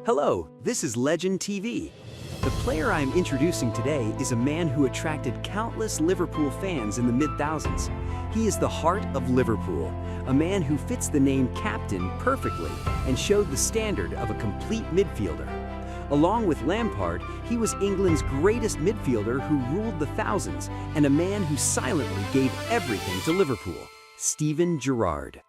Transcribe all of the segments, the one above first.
Hello, this is Legend TV. The player I'm introducing today is a man who attracted countless Liverpool fans in the mid-thousands. He is the heart of Liverpool, a man who fits the name captain perfectly and showed the standard of a complete midfielder. Along with Lampard, he was England's greatest midfielder who ruled the thousands and a man who silently gave everything to Liverpool, Steven Gerrard.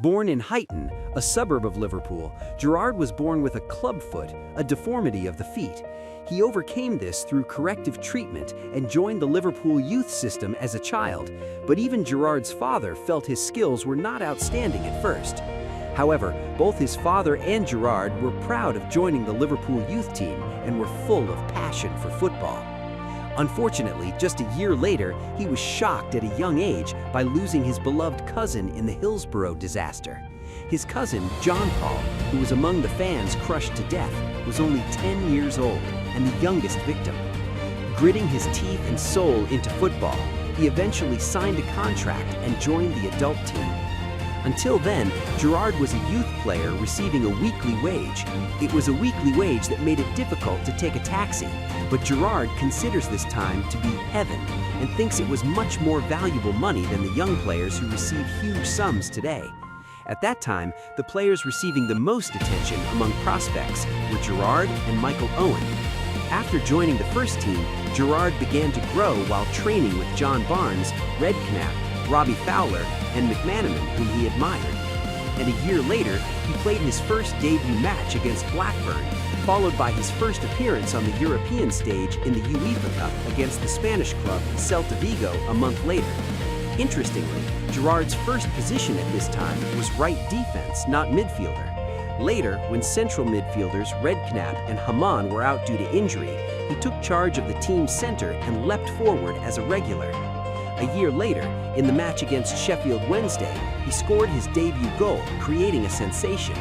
Born in Huyton, a suburb of Liverpool, Gerrard was born with a club foot, a deformity of the feet. He overcame this through corrective treatment and joined the Liverpool youth system as a child, but even Gerrard's father felt his skills were not outstanding at first. However, both his father and Gerrard were proud of joining the Liverpool youth team and were full of passion for football. Unfortunately, just a year later, he was shocked at a young age by losing his beloved cousin in the Hillsborough disaster. His cousin, John Paul, who was among the fans crushed to death, was only 10 years old and the youngest victim. Gritting his teeth and soul into football, he eventually signed a contract and joined the adult team. Until then, Gerrard was a youth player receiving a weekly wage. It was a weekly wage that made it difficult to take a taxi, but Gerrard considers this time to be heaven and thinks it was much more valuable money than the young players who receive huge sums today. At that time, the players receiving the most attention among prospects were Gerrard and Michael Owen. After joining the first team, Gerrard began to grow while training with John Barnes, Redknapp, Robbie Fowler, and McManaman, whom he admired. And a year later, he played his first debut match against Blackburn, followed by his first appearance on the European stage in the UEFA Cup against the Spanish club Celta Vigo a month later. Interestingly, Gerrard's first position at this time was right defense, not midfielder. Later, when central midfielders Redknapp and Hamann were out due to injury, he took charge of the team's center and leapt forward as a regular. A year later, in the match against Sheffield Wednesday, he scored his debut goal, creating a sensation.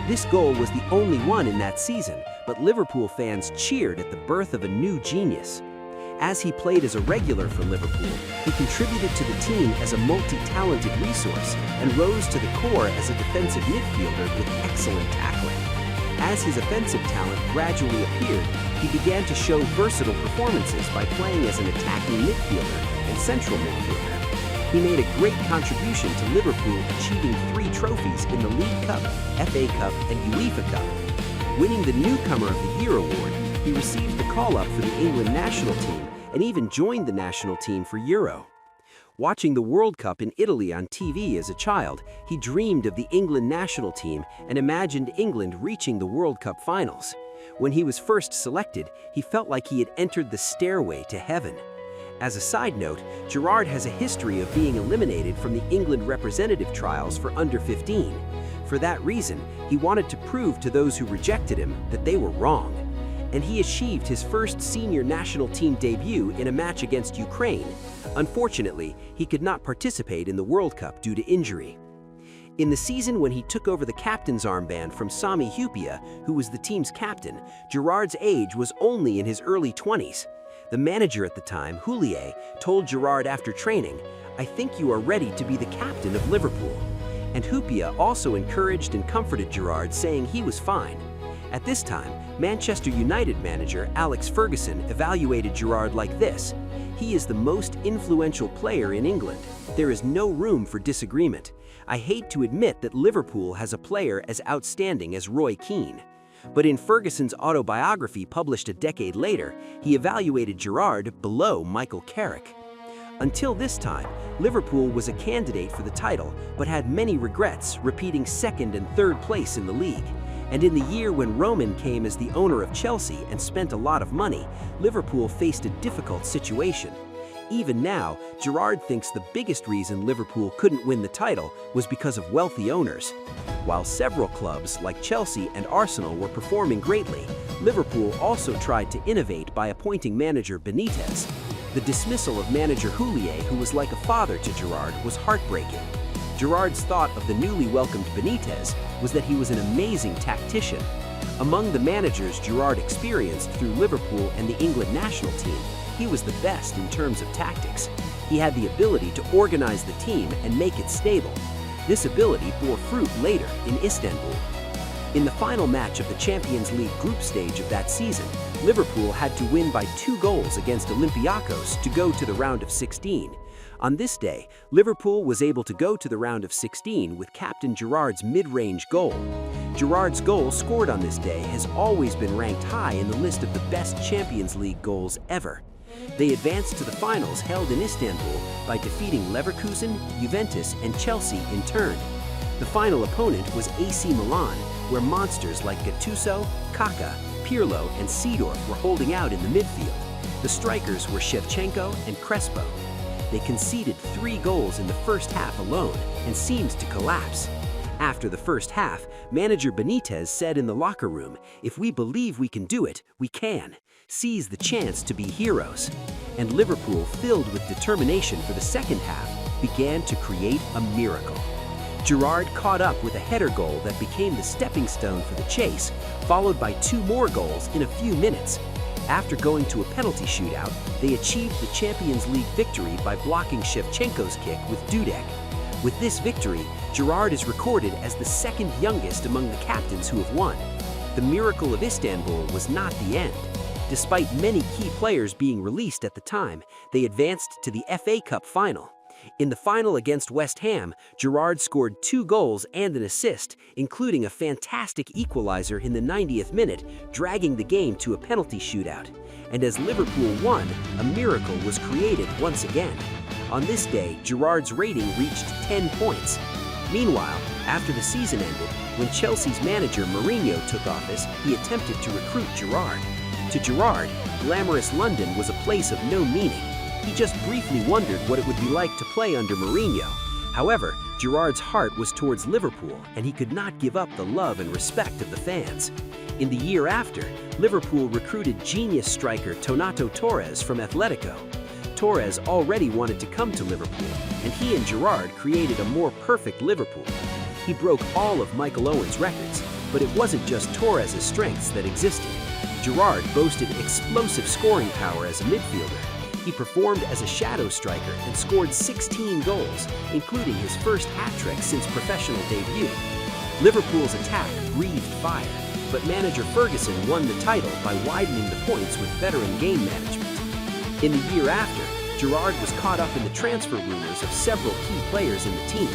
This goal was the only one in that season, but Liverpool fans cheered at the birth of a new genius. As he played as a regular for Liverpool, he contributed to the team as a multi-talented resource and rose to the core as a defensive midfielder with excellent tackling. As his offensive talent gradually appeared, he began to show versatile performances by playing as an attacking midfielder and central midfielder. He made a great contribution to Liverpool, achieving 3 trophies in the League Cup, FA Cup, and UEFA Cup. Winning the Newcomer of the Year award, he received the call-up for the England national team and even joined the national team for Euro. Watching the World Cup in Italy on TV as a child, he dreamed of the England national team and imagined England reaching the World Cup finals. When he was first selected, he felt like he had entered the stairway to heaven. As a side note, Gerrard has a history of being eliminated from the England representative trials for under 15. For that reason, he wanted to prove to those who rejected him that they were wrong. And he achieved his first senior national team debut in a match against Ukraine. Unfortunately, he could not participate in the World Cup due to injury. In the season when he took over the captain's armband from Sami Hyypiä, who was the team's captain, Gerrard's age was only in his early 20s. The manager at the time, Houllier, told Gerrard after training, "I think you are ready to be the captain of Liverpool." And Hyypiä also encouraged and comforted Gerrard, saying he was fine. At this time, Manchester United manager Alex Ferguson evaluated Gerrard like this: "He is the most influential player in England. There is no room for disagreement. I hate to admit that Liverpool has a player as outstanding as Roy Keane." But in Ferguson's autobiography published a decade later, he evaluated Gerrard below Michael Carrick. Until this time, Liverpool was a candidate for the title, but had many regrets, repeating second and third place in the league. And in the year when Roman came as the owner of Chelsea and spent a lot of money, Liverpool faced a difficult situation. Even now, Gerrard thinks the biggest reason Liverpool couldn't win the title was because of wealthy owners. While several clubs like Chelsea and Arsenal were performing greatly, Liverpool also tried to innovate by appointing manager Benitez. The dismissal of manager Houllier, who was like a father to Gerrard, was heartbreaking. Gerrard's thought of the newly welcomed Benitez was that he was an amazing tactician. Among the managers Gerrard experienced through Liverpool and the England national team, he was the best in terms of tactics. He had the ability to organize the team and make it stable. This ability bore fruit later in Istanbul. In the final match of the Champions League group stage of that season, Liverpool had to win by 2 goals against Olympiacos to go to the round of 16. On this day, Liverpool was able to go to the round of 16 with captain Gerrard's mid-range goal. Gerrard's goal scored on this day has always been ranked high in the list of the best Champions League goals ever. They advanced to the finals held in Istanbul by defeating Leverkusen, Juventus, and Chelsea in turn. The final opponent was AC Milan, where monsters like Gattuso, Kaká, Pirlo, and Seedorf were holding out in the midfield. The strikers were Shevchenko and Crespo. They conceded 3 goals in the first half alone and seemed to collapse. After the first half, manager Benitez said in the locker room, "If we believe we can do it, we can. Seize the chance to be heroes." And Liverpool, filled with determination for the second half, began to create a miracle. Gerrard caught up with a header goal that became the stepping stone for the chase, followed by 2 more goals in a few minutes. After going to a penalty shootout, they achieved the Champions League victory by blocking Shevchenko's kick with Dudek. With this victory, Gerrard is recorded as the second youngest among the captains who have won. The miracle of Istanbul was not the end. Despite many key players being released at the time, they advanced to the FA Cup final. In the final against West Ham, Gerrard scored 2 goals and an assist, including a fantastic equalizer in the 90th minute, dragging the game to a penalty shootout. And as Liverpool won, a miracle was created once again. On this day, Gerrard's rating reached 10 points. Meanwhile, after the season ended, when Chelsea's manager Mourinho took office, he attempted to recruit Gerrard. To Gerrard, glamorous London was a place of no meaning. He just briefly wondered what it would be like to play under Mourinho. However, Gerrard's heart was towards Liverpool, and he could not give up the love and respect of the fans. In the year after, Liverpool recruited genius striker Fernando Torres from Atletico. Torres already wanted to come to Liverpool, and he and Gerrard created a more perfect Liverpool. He broke all of Michael Owen's records, but it wasn't just Torres' strengths that existed. Gerrard boasted explosive scoring power as a midfielder. He performed as a shadow striker and scored 16 goals, including his first hat-trick since professional debut. Liverpool's attack breathed fire, but manager Ferguson won the title by widening the points with veteran game management. In the year after, Gerrard was caught up in the transfer rumors of several key players in the team.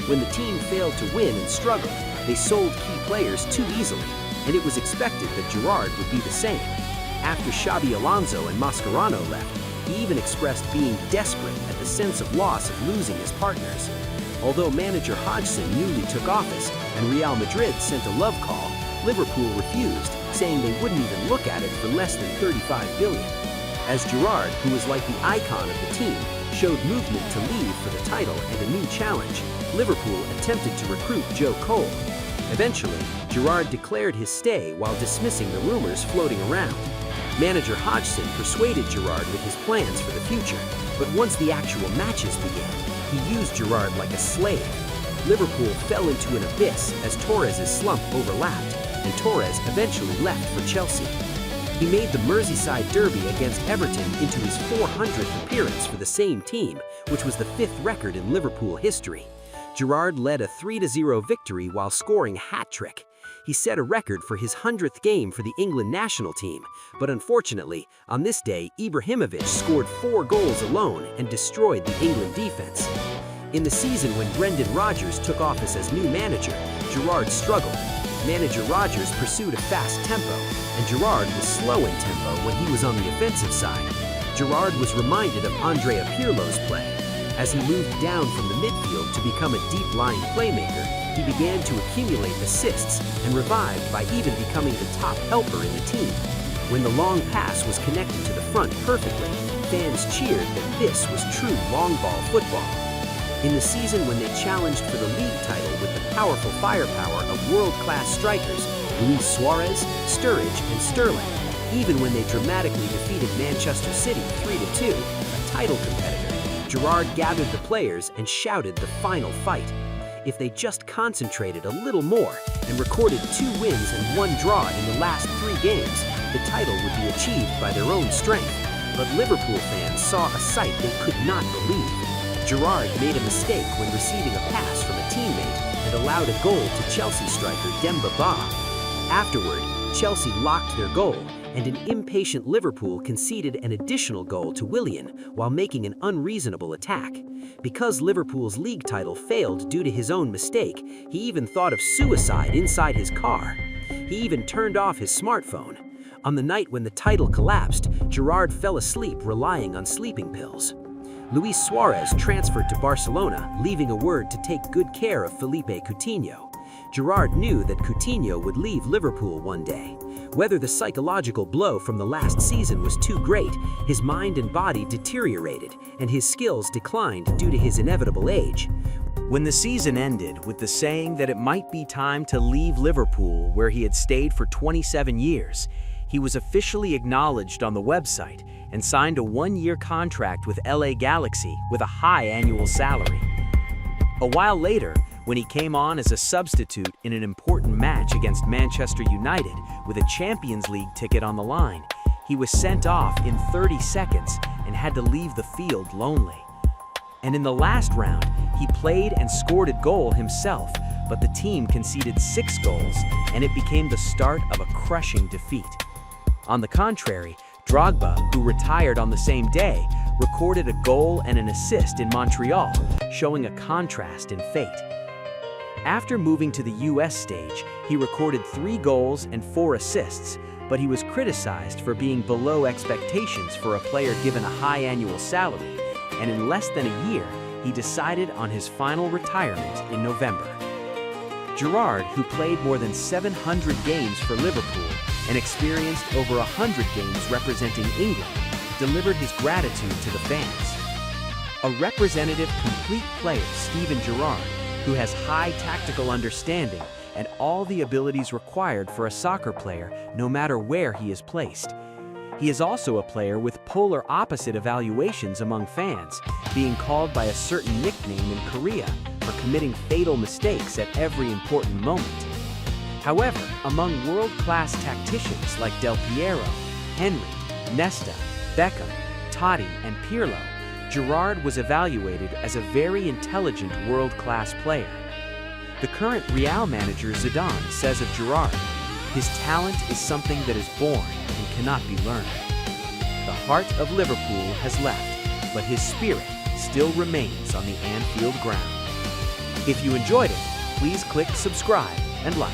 When the team failed to win and struggled, they sold key players too easily, and it was expected that Gerrard would be the same. After Xabi Alonso and Mascherano left, he even expressed being desperate at the sense of loss of losing his partners. Although manager Hodgson newly took office and Real Madrid sent a love call, Liverpool refused, saying they wouldn't even look at it for less than $35 billion. As Gerrard, who was like the icon of the team, showed movement to leave for the title and a new challenge, Liverpool attempted to recruit Joe Cole. Eventually, Gerrard declared his stay while dismissing the rumors floating around. Manager Hodgson persuaded Gerrard with his plans for the future, but once the actual matches began, he used Gerrard like a slave. Liverpool fell into an abyss as Torres' slump overlapped, and Torres eventually left for Chelsea. He made the Merseyside derby against Everton into his 400th appearance for the same team, which was the 5th record in Liverpool history. Gerrard led a 3-0 victory while scoring a hat-trick. He set a record for his 100th game for the England national team, but unfortunately, on this day, Ibrahimovic scored 4 goals alone and destroyed the England defense. In the season when Brendan Rodgers took office as new manager, Gerrard struggled. Manager Rodgers pursued a fast tempo, and Gerrard was slow in tempo when he was on the offensive side. Gerrard was reminded of Andrea Pirlo's play. As he moved down from the midfield to become a deep-lying playmaker, he began to accumulate assists and revived by even becoming the top helper in the team. When the long pass was connected to the front perfectly, fans cheered that this was true long-ball football. In the season when they challenged for the league title with the powerful firepower of world-class strikers Luis Suarez, Sturridge, and Sterling, even when they dramatically defeated Manchester City 3-2, a title competitor, Gerrard gathered the players and shouted the final fight. If they just concentrated a little more and recorded 2 wins and 1 draw in the last 3 games, the title would be achieved by their own strength. But Liverpool fans saw a sight they could not believe. Gerrard made a mistake when receiving a pass from a teammate and allowed a goal to Chelsea striker Demba Ba. Afterward, Chelsea locked their goal, and an impatient Liverpool conceded an additional goal to Willian while making an unreasonable attack. Because Liverpool's league title failed due to his own mistake, he even thought of suicide inside his car. He even turned off his smartphone. On the night when the title collapsed, Gerrard fell asleep relying on sleeping pills. Luis Suarez transferred to Barcelona, leaving a word to take good care of Felipe Coutinho. Gerrard knew that Coutinho would leave Liverpool one day. Whether the psychological blow from the last season was too great, his mind and body deteriorated, and his skills declined due to his inevitable age. When the season ended with the saying that it might be time to leave Liverpool, where he had stayed for 27 years, he was officially acknowledged on the website and signed a one-year contract with LA Galaxy with a high annual salary. A while later, when he came on as a substitute in an important match against Manchester United with a Champions League ticket on the line, he was sent off in 30 seconds and had to leave the field lonely. And in the last round, he played and scored a goal himself, but the team conceded 6 goals, and it became the start of a crushing defeat. On the contrary, Drogba, who retired on the same day, recorded a goal and an assist in Montreal, showing a contrast in fate. After moving to the US stage, he recorded 3 goals and 4 assists, but he was criticized for being below expectations for a player given a high annual salary, and in less than a year, he decided on his final retirement in November. Gerrard, who played more than 700 games for Liverpool and experienced over 100 games representing England, delivered his gratitude to the fans. A representative, complete player, Steven Gerrard, who has high tactical understanding and all the abilities required for a soccer player no matter where he is placed. He is also a player with polar opposite evaluations among fans, being called by a certain nickname in Korea for committing fatal mistakes at every important moment. However, among world-class tacticians like Del Piero, Henry, Nesta, Beckham, Totti, and Pirlo, Gerrard was evaluated as a very intelligent world-class player. The current Real manager Zidane says of Gerrard, "His talent is something that is born and cannot be learned." The heart of Liverpool has left, but his spirit still remains on the Anfield ground. If you enjoyed it, please click subscribe and like.